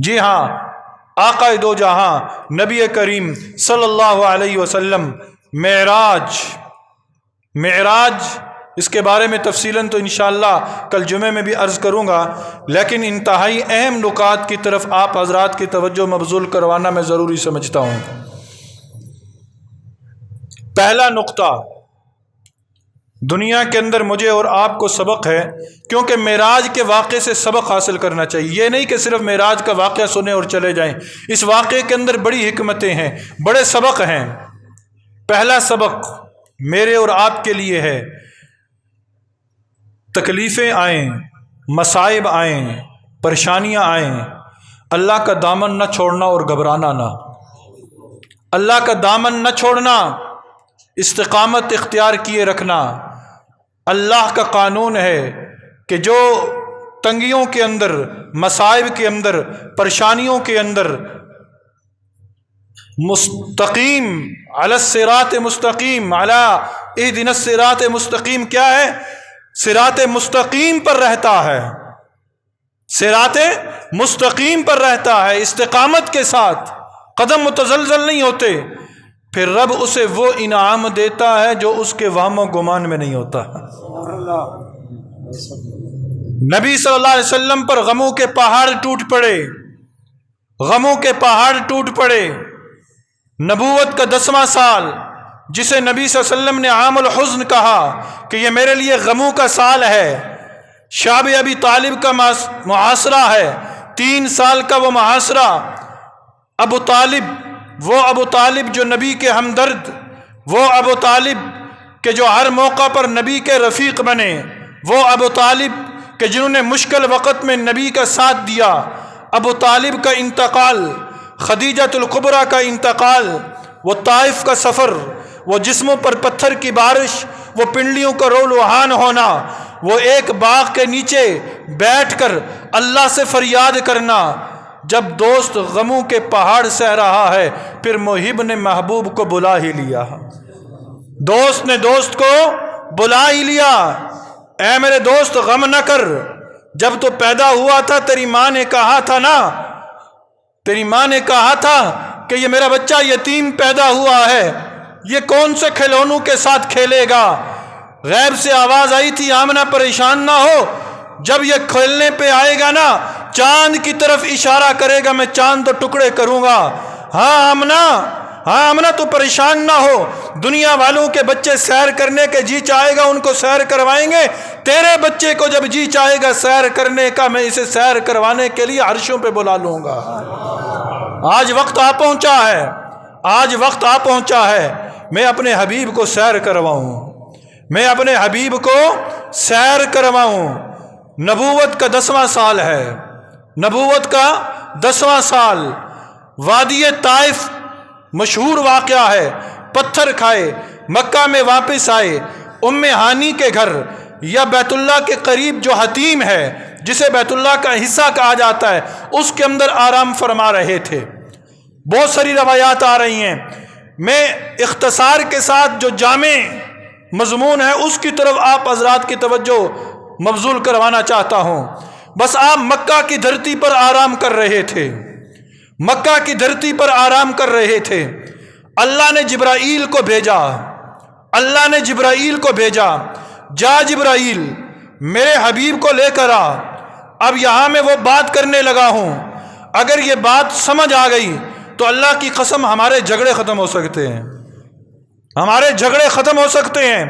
جی ہاں، آقا دو جہاں نبی کریم صلی اللہ علیہ وسلم معراج اس کے بارے میں تفصیلاً تو انشاءاللہ کل جمعے میں بھی عرض کروں گا، لیکن انتہائی اہم نکات کی طرف آپ حضرات کی توجہ مبذول کروانا میں ضروری سمجھتا ہوں۔ پہلا نقطہ، دنیا کے اندر مجھے اور آپ کو سبق ہے، کیونکہ معراج کے واقعے سے سبق حاصل کرنا چاہیے۔ یہ نہیں کہ صرف معراج کا واقعہ سنیں اور چلے جائیں، اس واقعے کے اندر بڑی حکمتیں ہیں، بڑے سبق ہیں۔ پہلا سبق میرے اور آپ کے لیے ہے، تکلیفیں آئیں، مصائب آئیں، پریشانیاں آئیں، اللہ کا دامن نہ چھوڑنا اور گھبرانا نہ، اللہ کا دامن نہ چھوڑنا، استقامت اختیار کیے رکھنا۔ اللہ کا قانون ہے کہ جو تنگیوں کے اندر، مصائب کے اندر، پریشانیوں کے اندر مستقیم علی الصراط مستقیم، علی اہدنا الصراط مستقیم کیا ہے؟ صراط مستقیم پر رہتا ہے، صراط مستقیم پر رہتا ہے، استقامت کے ساتھ، قدم متزلزل نہیں ہوتے، پھر رب اسے وہ انعام دیتا ہے جو اس کے وہم و گمان میں نہیں ہوتا۔ نبی صلی اللہ علیہ وسلم پر غموں کے پہاڑ ٹوٹ پڑے، غموں کے پہاڑ ٹوٹ پڑے۔ نبوت کا 10واں سال، جسے نبی صلی اللہ علیہ وسلم نے عام الحزن کہا کہ یہ میرے لیے غموں کا سال ہے، شاب ابی طالب کا محاصرہ ہے، 3 سال کا وہ محاصرہ۔ ابو طالب، وہ ابو طالب جو نبی کے ہمدرد، وہ ابو طالب کہ جو ہر موقع پر نبی کے رفیق بنے، وہ ابو طالب کہ جنہوں نے مشکل وقت میں نبی کا ساتھ دیا۔ ابو طالب کا انتقال، خدیجۃ الکبریٰ کا انتقال، وہ طائف کا سفر، وہ جسموں پر پتھر کی بارش، وہ پنڈلیوں کا رول وہان ہونا، وہ ایک باغ کے نیچے بیٹھ کر اللہ سے فریاد کرنا۔ جب دوست غموں کے پہاڑ سہ رہا ہے، پھر محب نے محبوب کو بلا ہی لیا، دوست نے دوست کو بلا ہی لیا۔ اے میرے دوست غم نہ کر، جب تو پیدا ہوا تھا تیری ماں نے کہا تھا نا، تیری ماں نے کہا تھا کہ یہ میرا بچہ یتیم پیدا ہوا ہے، یہ کون سے کھلونوں کے ساتھ کھیلے گا؟ غیب سے آواز آئی تھی آمنہ پریشان نہ ہو، جب یہ کھیلنے پہ آئے گا نا، چاند کی طرف اشارہ کرے گا، میں چاند تو ٹکڑے کروں گا۔ ہاں آمنہ تو پریشان نہ ہو، دنیا والوں کے بچے سیر کرنے کے جی چاہے گا ان کو سیر کروائیں گے، تیرے بچے کو جب جی چاہے گا سیر کرنے کا، میں اسے سیر کروانے کے لیے عرشوں پہ بلا لوں گا۔ آج وقت آ پہنچا ہے، آج وقت آ پہنچا ہے، میں اپنے حبیب کو سیر کرواؤں، میں اپنے حبیب کو سیر کرواؤں۔ نبوت کا 10واں سال ہے، نبوت کا 10واں سال، وادی طائف مشہور واقعہ ہے، پتھر کھائے، مکہ میں واپس آئے، ام ہانی کے گھر یا بیت اللہ کے قریب جو حتیم ہے، جسے بیت اللہ کا حصہ کہا جاتا ہے، اس کے اندر آرام فرما رہے تھے۔ بہت ساری روایات آ رہی ہیں، میں اختصار کے ساتھ جو جامع مضمون ہے اس کی طرف آپ حضرات کی توجہ مبذول کروانا چاہتا ہوں۔ بس آپ مکہ کی دھرتی پر آرام کر رہے تھے، مکہ کی دھرتی پر آرام کر رہے تھے، اللہ نے جبرائیل کو بھیجا، اللہ نے جبرائیل کو بھیجا، جا جبرائیل میرے حبیب کو لے کر آ۔ اب یہاں میں وہ بات کرنے لگا ہوں، اگر یہ بات سمجھ آ گئی تو اللہ کی قسم ہمارے جھگڑے ختم ہو سکتے ہیں، ہمارے جھگڑے ختم ہو سکتے ہیں۔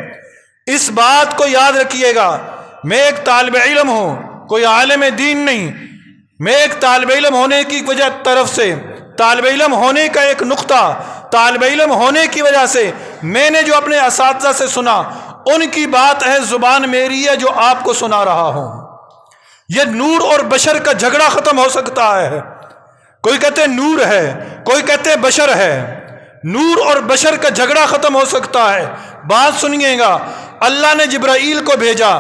اس بات کو یاد رکھیے گا، میں ایک طالب علم ہوں، کوئی عالم دین نہیں، میں ایک طالب علم ہونے کی وجہ طرف سے، طالب علم ہونے کا ایک نقطہ، طالب علم ہونے کی وجہ سے میں نے جو اپنے اساتذہ سے سنا ان کی بات ہے، زبان میری ہے جو آپ کو سنا رہا ہوں۔ یہ نور اور بشر کا جھگڑا ختم ہو سکتا ہے، کوئی کہتے نور ہے، کوئی کہتے بشر ہے، نور اور بشر کا جھگڑا ختم ہو سکتا ہے۔ بات سنیے گا، اللہ نے جبرائیل کو بھیجا،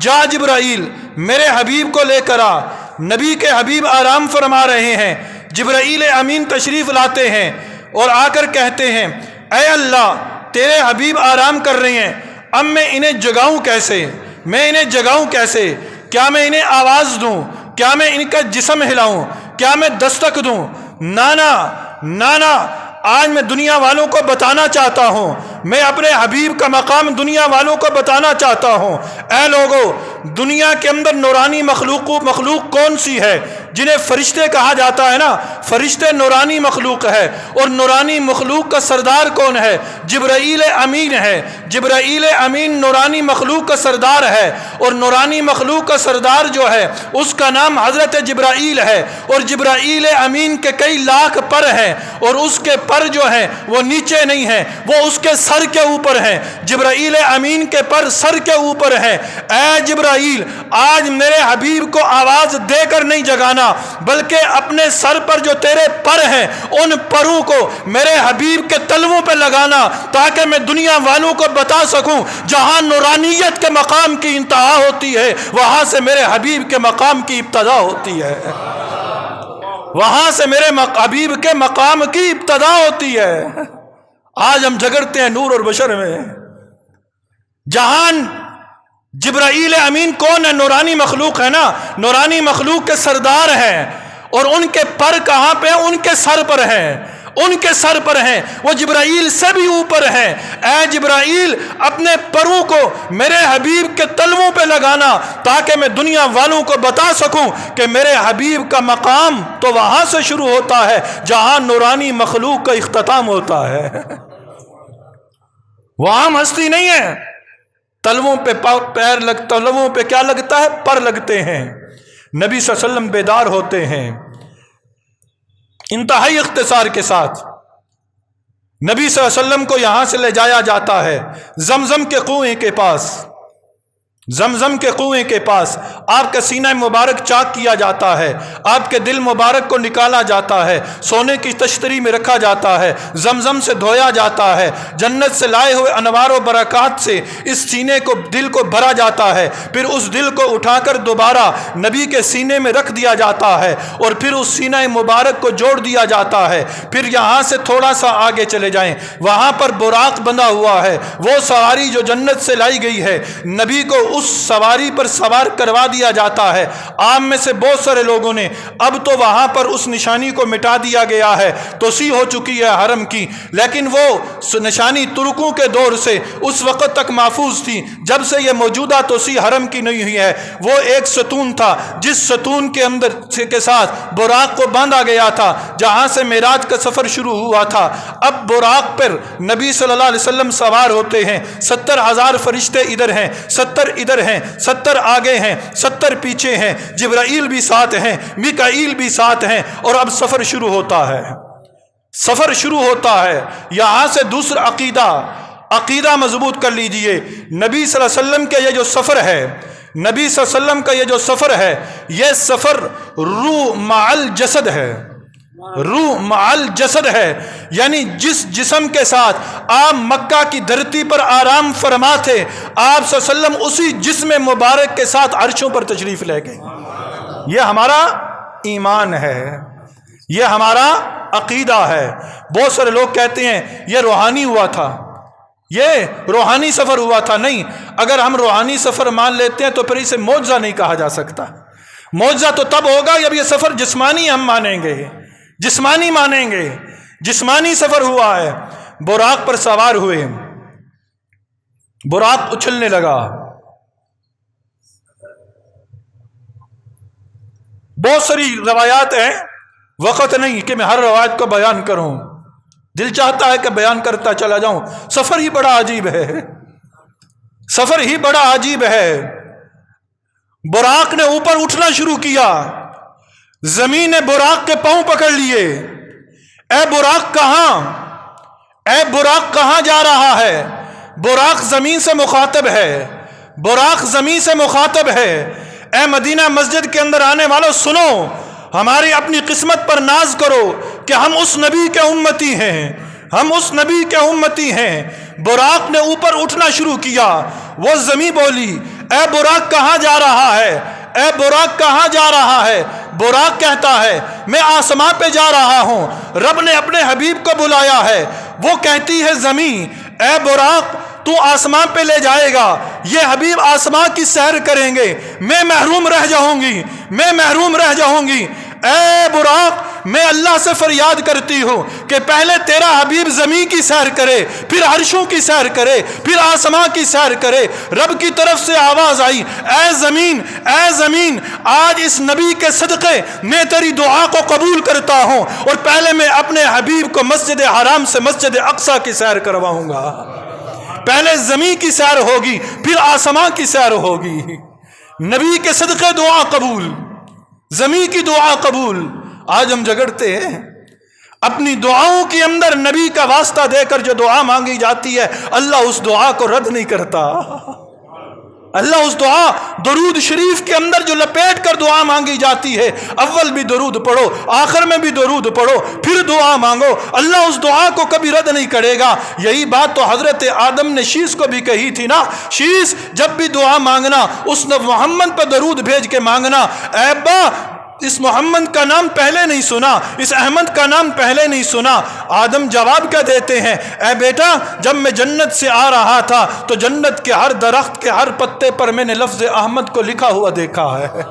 جا جبرائیل میرے حبیب کو لے کر آ۔ نبی کے حبیب آرام فرما رہے ہیں، جبرائیل امین تشریف لاتے ہیں اور آ کر کہتے ہیں اے اللہ تیرے حبیب آرام کر رہے ہیں، اب میں انہیں جگاؤں کیسے، میں انہیں جگاؤں کیسے؟ کیا میں انہیں آواز دوں؟ کیا میں ان کا جسم ہلاؤں؟ کیا میں دستک دوں؟ نانا نانا، آج میں دنیا والوں کو بتانا چاہتا ہوں، میں اپنے حبیب کا مقام دنیا والوں کو بتانا چاہتا ہوں۔ اے لوگو، دنیا کے اندر نورانی مخلوق کون سی ہے جنہیں فرشتے کہا جاتا ہے نا؟ فرشتے نورانی مخلوق ہے، اور نورانی مخلوق کا سردار کون ہے؟ جبرائیل امین ہے۔ جبرائیل امین نورانی مخلوق کا سردار ہے، اور نورانی مخلوق کا سردار جو ہے اس کا نام حضرت جبرائیل ہے، اور جبرائیل امین کے کئی لاکھ پر ہیں، اور اس کے پر جو ہیں وہ نیچے نہیں ہیں، وہ اس کے سر کے اوپر ہیں۔ جبرائیل امین کے پر سر کے اوپر ہیں۔ اے جبرائیل، آج میرے حبیب کو آواز دے کر نہیں جگانا، بلکہ اپنے سر پر جو تیرے پر ہیں ان پروں کو میرے حبیب کے تلووں پہ لگانا، تاکہ میں دنیا والوں کو بتا سکوں جہاں نورانیت کے مقام کی انتہا ہوتی ہے وہاں سے میرے حبیب کے مقام کی ابتدا ہوتی ہے، وہاں سے میرے حبیب کے مقام کی ابتدا ہوتی ہے۔ آج ہم جھگڑتے ہیں نور اور بشر میں۔ جہان جبرائیل امین کون ہے؟ نورانی مخلوق ہے نا، نورانی مخلوق کے سردار ہیں، اور ان کے پر کہاں پہ ہیں؟ ان کے سر پر ہیں، ان کے سر پر ہیں، وہ جبرائیل سے بھی اوپر ہیں۔ اے جبرائیل، اپنے پروں کو میرے حبیب کے تلووں پہ لگانا، تاکہ میں دنیا والوں کو بتا سکوں کہ میرے حبیب کا مقام تو وہاں سے شروع ہوتا ہے جہاں نورانی مخلوق کا اختتام ہوتا ہے۔ وہاں ہستی نہیں ہے، تلووں پہ تلووں پہ کیا لگتا ہے؟ پر لگتے ہیں۔ نبی صلی اللہ علیہ وسلم بیدار ہوتے ہیں انتہائی اختصار کے ساتھ۔ نبی صلی اللہ علیہ وسلم کو یہاں سے لے جایا جاتا ہے زمزم کے کنویں کے پاس، زمزم کے کنویں کے پاس آپ کا سینہ مبارک چاک کیا جاتا ہے، آپ کے دل مبارک کو نکالا جاتا ہے، سونے کی تشتری میں رکھا جاتا ہے، زمزم سے دھویا جاتا ہے، جنت سے لائے ہوئے انوار و برکات سے اس سینے کو دل کو بھرا جاتا ہے، پھر اس دل کو اٹھا کر دوبارہ نبی کے سینے میں رکھ دیا جاتا ہے، اور پھر اس سینہ مبارک کو جوڑ دیا جاتا ہے۔ پھر یہاں سے تھوڑا سا آگے چلے جائیں، وہاں پر براق بندھا ہوا ہے، وہ سواری جو جنت سے لائی گئی ہے، نبی کو اس سواری پر سوار کروا دیا جاتا ہے۔ عام میں سے بہت سارے لوگوں نے اب تو وہاں پر اس نشانی کو مٹا دیا گیا ہے، توسیع ہو چکی ہے حرم کی، لیکن وہ نشانی ترکوں کے دور سے اس وقت تک محفوظ تھی جب سے یہ موجودہ توسیع حرم کی نہیں ہوئی ہے۔ وہ ایک ستون تھا جس ستون کے اندر کے ساتھ براق کو باندھا گیا تھا، جہاں سے معراج کا سفر شروع ہوا تھا۔ اب براق پر نبی صلی اللہ علیہ وسلم سوار ہوتے ہیں، 70,000 فرشتے ادھر ہیں، 70 ادھر ہیں، 70 آگے ہیں، 70 پیچھے ہیں، جبرائیل بھی ساتھ ہیں، میکائیل بھی ساتھ ہیں، اور اب سفر شروع ہوتا ہے، سفر شروع ہوتا ہے۔ یہاں سے دوسرا عقیدہ مضبوط کر لیجئے۔ نبی صلی اللہ علیہ وسلم کے یہ جو سفر ہے، نبی صلی اللہ علیہ وسلم کا یہ جو سفر ہے، یہ سفر روح مع الجسد ہے، روح مع الجسد ہے، یعنی جس جسم کے ساتھ آپ مکہ کی دھرتی پر آرام فرما تھے، آپ صلی اللہ علیہ وسلم اسی جسم مبارک کے ساتھ عرشوں پر تشریف لے گئے۔ یہ ہمارا ایمان ہے، یہ ہمارا عقیدہ ہے۔ بہت سارے لوگ کہتے ہیں یہ روحانی ہوا تھا، یہ روحانی سفر ہوا تھا۔ نہیں، اگر ہم روحانی سفر مان لیتے ہیں تو پھر اسے معجزہ نہیں کہا جا سکتا۔ معجزہ تو تب ہوگا جب یہ سفر جسمانی ہم مانیں گے، جسمانی مانیں گے، جسمانی سفر ہوا ہے۔ براق پر سوار ہوئے، براق اچھلنے لگا۔ بہت ساری روایات ہیں، وقت نہیں کہ میں ہر روایت کو بیان کروں، دل چاہتا ہے کہ بیان کرتا چلا جاؤں۔ سفر ہی بڑا عجیب ہے، سفر ہی بڑا عجیب ہے۔ براق نے اوپر اٹھنا شروع کیا، زمین نے براق کے پاؤں پکڑ لیے۔ اے براق کہاں، اے براق کہاں جا رہا ہے؟ براق زمین سے مخاطب ہے، براق زمین سے مخاطب ہے۔ اے مدینہ مسجد کے اندر آنے والوں سنو، ہماری اپنی قسمت پر ناز کرو کہ ہم اس نبی کے امتی ہیں، ہم اس نبی کے امتی ہیں۔ براق نے اوپر اٹھنا شروع کیا، وہ زمین بولی اے براق کہاں جا رہا ہے، اے براق کہاں جا رہا ہے؟ براق کہتا ہے میں آسمان پہ جا رہا ہوں، رب نے اپنے حبیب کو بلایا ہے۔ وہ کہتی ہے زمین اے براق تو آسمان پہ لے جائے گا، یہ حبیب آسمان کی سیر کریں گے، میں محروم رہ جاؤں گی، میں محروم رہ جاؤں گی۔ اے براق میں اللہ سے فریاد کرتی ہوں کہ پہلے تیرا حبیب زمین کی سیر کرے، پھر عرشوں کی سیر کرے، پھر آسمان کی سیر کرے۔ رب کی طرف سے آواز آئی، اے زمین، اے زمین، آج اس نبی کے صدقے میں تیری دعا کو قبول کرتا ہوں، اور پہلے میں اپنے حبیب کو مسجد حرام سے مسجد اقصی کی سیر کرواؤں گا۔ پہلے زمین کی سیر ہوگی، پھر آسمان کی سیر ہوگی۔ نبی کے صدقے دعا قبول، زمین کی دعا قبول۔ آج ہم جھگڑتے ہیں، اپنی دعاؤں کے اندر نبی کا واسطہ دے کر جو دعا مانگی جاتی ہے، اللہ اس دعا کو رد نہیں کرتا۔ اللہ اس دعا درود شریف کے اندر جو لپیٹ کر دعا مانگی جاتی ہے، اول بھی درود پڑھو، آخر میں بھی درود پڑھو، پھر دعا مانگو، اللہ اس دعا کو کبھی رد نہیں کرے گا۔ یہی بات تو حضرت آدم نے شیش کو بھی کہی تھی نا، شیش جب بھی دعا مانگنا اس نے محمد پہ درود بھیج کے مانگنا۔ اے ابا، اس محمد کا نام پہلے نہیں سنا، اس احمد کا نام پہلے نہیں سنا۔ آدم جواب کیا دیتے ہیں، اے بیٹا، جب میں جنت سے آ رہا تھا تو جنت کے ہر درخت کے ہر پتے پر میں نے لفظ احمد کو لکھا ہوا دیکھا ہے۔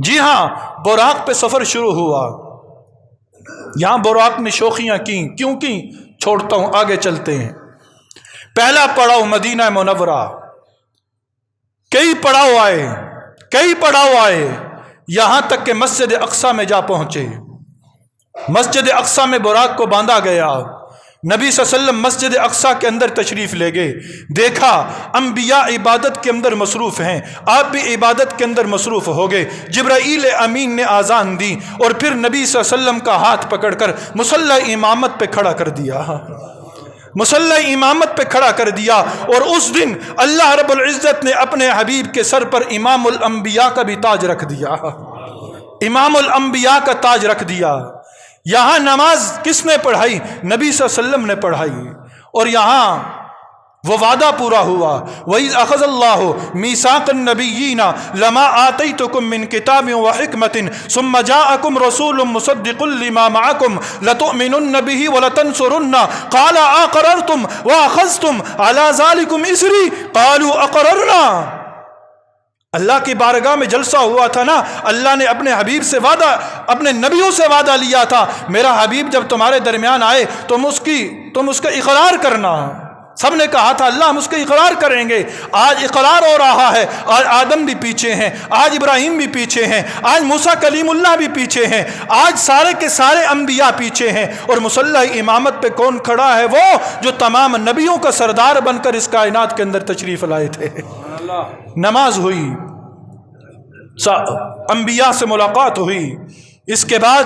جی ہاں، براق پہ سفر شروع ہوا۔ یہاں براق نے شوخیاں کی، کیوں کی چھوڑتا ہوں، آگے چلتے ہیں۔ پہلا پڑاؤ مدینہ منورہ، کئی پڑاؤ آئے، یہاں تک کہ مسجد اقصی میں جا پہنچے۔ مسجد اقصی میں براق کو باندھا گیا۔ نبی صلی اللہ علیہ وسلم مسجد اقصی کے اندر تشریف لے گئے۔ دیکھا انبیاء عبادت کے اندر مصروف ہیں، آپ بھی عبادت کے اندر مصروف ہو گئے۔ جبرائیل امین نے آذان دی اور پھر نبی صلی اللہ علیہ وسلم کا ہاتھ پکڑ کر مصلی امامت پہ کھڑا کر دیا، مصلی امامت پہ کھڑا کر دیا۔ اور اس دن اللہ رب العزت نے اپنے حبیب کے سر پر امام الانبیاء کا بھی تاج رکھ دیا، امام الانبیاء کا تاج رکھ دیا۔ یہاں نماز کس نے پڑھائی؟ نبی صلی اللہ علیہ وسلم نے پڑھائی، اور یہاں وہ وعدہ پورا ہوا۔ وَإِذْ أَخَذَ اللَّهُ مِيثَاقَ النَّبِيِّينَ لَمَا آتَيْتُكُم مِّن كِتَابٍ وَحِكْمَةٍ ثُمَّ جَاءَكُمْ رَسُولٌ مُّصَدِّقٌ لِّمَا مَعَكُمْ لَتُؤْمِنُنَّ بِهِ وَلَتَنصُرُنَّهُ قَالَ أَقْرَرْتُمْ وَأَخَذْتُمْ عَلَىٰ ذَلِكُمْ إِصْرِي قَالُوا أَقْرَرْنَا۔ اللہ کی بارگاہ میں جلسہ ہوا تھا نا، اللہ نے اپنے حبیب سے وعدہ، اپنے نبیوں سے وعدہ لیا تھا، میرا حبیب جب تمہارے درمیان آئے تم اس کا اقرار کرنا۔ سب نے کہا تھا اللہ ہم اس کا اقرار کریں گے۔ آج اقرار ہو رہا ہے، آج آدم بھی پیچھے ہیں، آج ابراہیم بھی پیچھے ہیں، آج موسیٰ کلیم اللہ بھی پیچھے ہیں، آج سارے کے سارے انبیاء پیچھے ہیں، اور مصلی امامت پہ کون کھڑا ہے؟ وہ جو تمام نبیوں کا سردار بن کر اس کائنات کے اندر تشریف لائے تھے۔ نماز ہوئی، انبیاء سے ملاقات ہوئی، اس کے بعد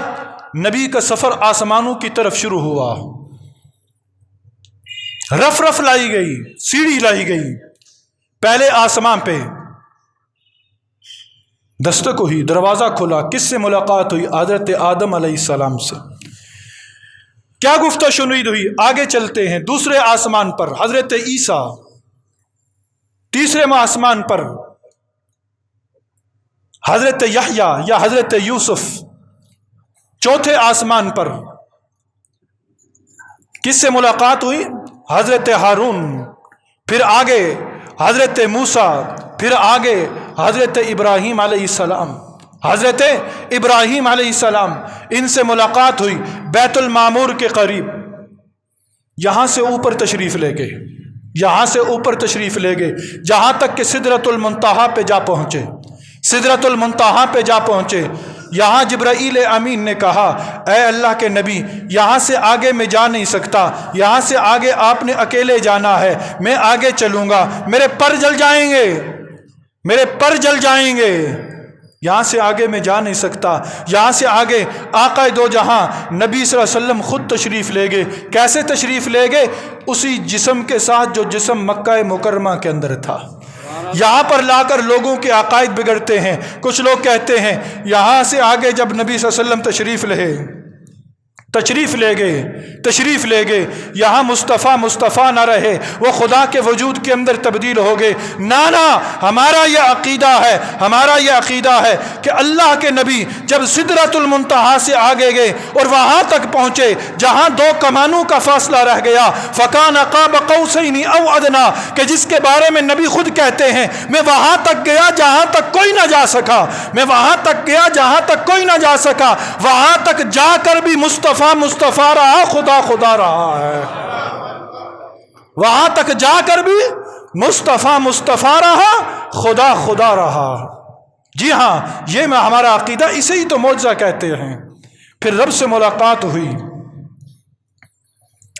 نبی کا سفر آسمانوں کی طرف شروع ہوا۔ رف لائی گئی، سیڑھی لائی گئی، پہلے آسمان پہ دستک ہوئی، دروازہ کھلا، کس سے ملاقات ہوئی؟ حضرت آدم علیہ السلام سے۔ کیا گفتہ شنید ہوئی؟ آگے چلتے ہیں۔ دوسرے آسمان پر حضرت عیسیٰ، تیسرے آسمان پر حضرت یحییٰ یا حضرت یوسف، چوتھے آسمان پر کس سے ملاقات ہوئی؟ حضرت ہارون، پھر آگے حضرت موسیٰ، پھر آگے حضرت ابراہیم علیہ السلام، حضرت ابراہیم علیہ السلام، ان سے ملاقات ہوئی بیت المعمور کے قریب۔ یہاں سے اوپر تشریف لے گئے، یہاں سے اوپر تشریف لے گئے، جہاں تک کہ سدرۃ المنتہا پہ جا پہنچے، سدرۃ المنتہا پہ جا پہنچے۔ یہاں جبرائیل امین نے کہا اے اللہ کے نبی، یہاں سے آگے میں جا نہیں سکتا، یہاں سے آگے آپ نے اکیلے جانا ہے، میں آگے چلوں گا، میرے پر جل جائیں گے، میرے پر جل جائیں گے، یہاں سے آگے میں جا نہیں سکتا۔ یہاں سے آگے آقا دو جہاں نبی صلی اللہ علیہ وسلم خود تشریف لے گئے۔ کیسے تشریف لے گئے؟ اسی جسم کے ساتھ جو جسم مکہ مکرمہ کے اندر تھا۔ یہاں پر لا کر لوگوں کے عقائد بگڑتے ہیں۔ کچھ لوگ کہتے ہیں یہاں سے آگے جب نبی صلی اللہ علیہ وسلم تشریف لے تشریف لے گئے یہاں مصطفیٰ مصطفیٰ نہ رہے، وہ خدا کے وجود کے اندر تبدیل ہو گئے۔ نانا ہمارا یہ عقیدہ ہے کہ اللہ کے نبی جب سدرۃ المنتہا سے آگے گئے اور وہاں تک پہنچے جہاں 2 کمانوں کا فاصلہ رہ گیا، فکان قاب قوسین او ادنی، کہ جس کے بارے میں نبی خود کہتے ہیں میں وہاں تک گیا جہاں تک کوئی نہ جا سکا، وہاں تک جا کر بھی مصطفیٰ رہا، خدا رہا ہے۔ وہاں تک جا کر بھی مصطفیٰ رہا، خدا رہا۔ جی ہاں، یہ میں ہمارا عقیدہ، اسے ہی تو معجزہ کہتے ہیں۔ پھر رب سے ملاقات ہوئی،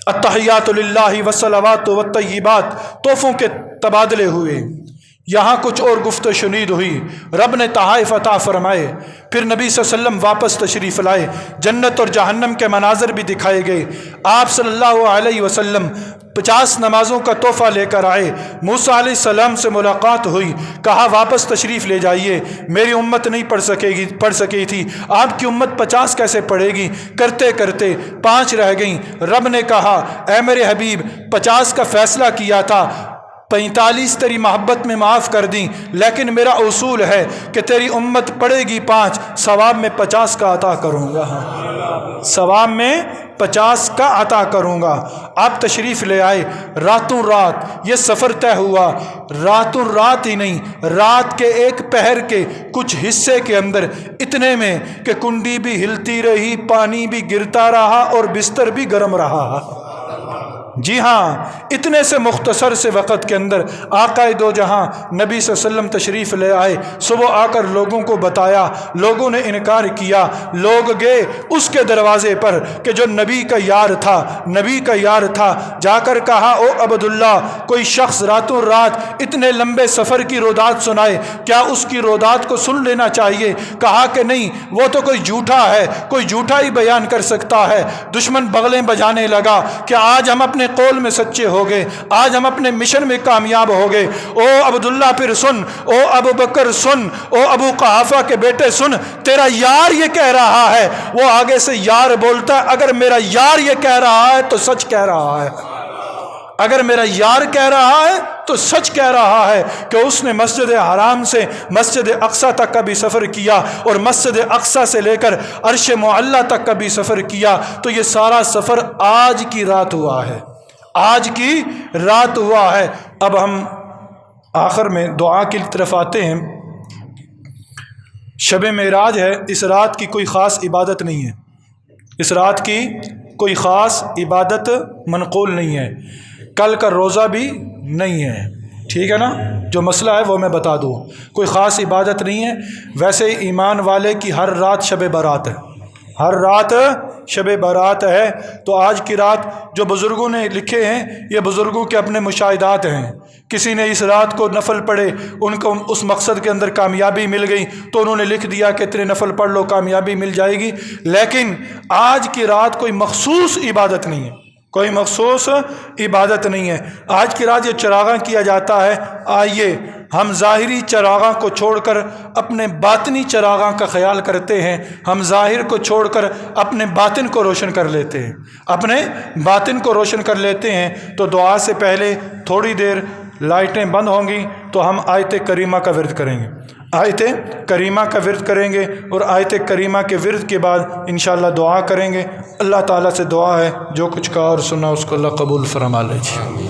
التحیات للہ والصلوات والطیبات، تحفوں کے تبادلے ہوئے، یہاں کچھ اور گفت و شنید ہوئی، رب نے تحائف عطا فرمائے، پھر نبی صلی اللہ علیہ وسلم واپس تشریف لائے، جنت اور جہنم کے مناظر بھی دکھائے گئے۔ آپ صلی اللہ علیہ وسلم 50 نمازوں کا تحفہ لے کر آئے، موسیٰ علیہ السلام سے ملاقات ہوئی، کہا واپس تشریف لے جائیے، میری امت نہیں پڑھ سکی تھی، آپ کی امت 50 کیسے پڑھے گی؟ کرتے کرتے 5 رہ گئیں۔ رب نے کہا اے میرے حبیب، 50 کا فیصلہ کیا تھا، 45 تیری محبت میں معاف کر دیں، لیکن میرا اصول ہے کہ تیری امت پڑھے گی 5، ثواب میں 50 کا عطا کروں گا، ثواب میں 50 کا عطا کروں گا۔ آپ تشریف لے آئے، راتوں رات یہ سفر طے ہوا، راتوں رات ہی نہیں، رات کے ایک پہر کے کچھ حصے کے اندر اتنے میں کہ کنڈی بھی ہلتی رہی، پانی بھی گرتا رہا اور بستر بھی گرم رہا۔ جی ہاں، اتنے سے مختصر سے وقت کے اندر آقا دو جہاں نبی صلی اللہ علیہ وسلم تشریف لے آئے، صبح آ کر لوگوں کو بتایا، لوگوں نے انکار کیا، لوگ گئے اس کے دروازے پر کہ جو نبی کا یار تھا، جا کر کہا او عبداللہ، کوئی شخص راتوں رات اتنے لمبے سفر کی رودات سنائے، کیا اس کی رودات کو سن لینا چاہیے؟ کہا کہ نہیں، وہ تو کوئی جھوٹا ہے، کوئی جھوٹا ہی بیان کر سکتا ہے۔ دشمن بغلیں بجانے لگا کہ آج ہم اپنے قول میں سچے ہو گئے، آج ہم اپنے مشن میں کامیاب ہو گئے۔ او عبداللہ پھر سن، او ابو بکر سن، او ابو قحافہ کے بیٹے سن، تیرا یار یہ کہہ رہا ہے۔ وہ آگے سے یار بولتا ہے، اگر میرا یار یہ کہہ رہا ہے تو سچ کہہ رہا ہے، اگر میرا یار کہہ رہا ہے تو سچ کہہ رہا ہے کہ اس نے مسجد حرام سے مسجد اقصیٰ تک کا بھی سفر کیا اور مسجد اقصیٰ سے لے کر عرش معلیٰ تک کا بھی سفر کیا۔ تو یہ سارا سفر آج کی رات ہوا ہے، آج کی رات ہوا ہے۔ اب ہم آخر میں دعا کی طرف آتے ہیں۔ شب معراج ہے، اس رات کی کوئی خاص عبادت نہیں ہے، اس رات کی کوئی خاص عبادت منقول نہیں ہے، کل کا روزہ بھی نہیں ہے، ٹھیک ہے نا؟ جو مسئلہ ہے وہ میں بتا دوں، کوئی خاص عبادت نہیں ہے۔ ویسے ایمان والے کی ہر رات شب برات ہے، ہر رات شب برات ہے۔ تو آج کی رات جو بزرگوں نے لکھے ہیں، یہ بزرگوں کے اپنے مشاہدات ہیں۔ کسی نے اس رات کو نفل پڑھے، ان کو اس مقصد کے اندر کامیابی مل گئی تو انہوں نے لکھ دیا کہ اتنے نفل پڑھ لو، کامیابی مل جائے گی۔ لیکن آج کی رات کوئی مخصوص عبادت نہیں ہے، کوئی مخصوص عبادت نہیں ہے۔ آج کی رات یہ چراغاں کیا جاتا ہے، آئیے ہم ظاہری چراغاں کو چھوڑ کر اپنے باطنی چراغاں کا خیال کرتے ہیں، ہم ظاہر کو چھوڑ کر اپنے باطن کو روشن کر لیتے ہیں، اپنے باطن کو روشن کر لیتے ہیں۔ تو دعا سے پہلے تھوڑی دیر لائٹیں بند ہوں گی تو ہم آیت کریمہ کا ورد کریں گے، آیت کریمہ کا ورد کریں گے، اور آیت کریمہ کے ورد کے بعد انشاءاللہ دعا کریں گے۔ اللہ تعالیٰ سے دعا ہے جو کچھ کہا اور سنا اس کو اللہ قبول فرما لیجیے۔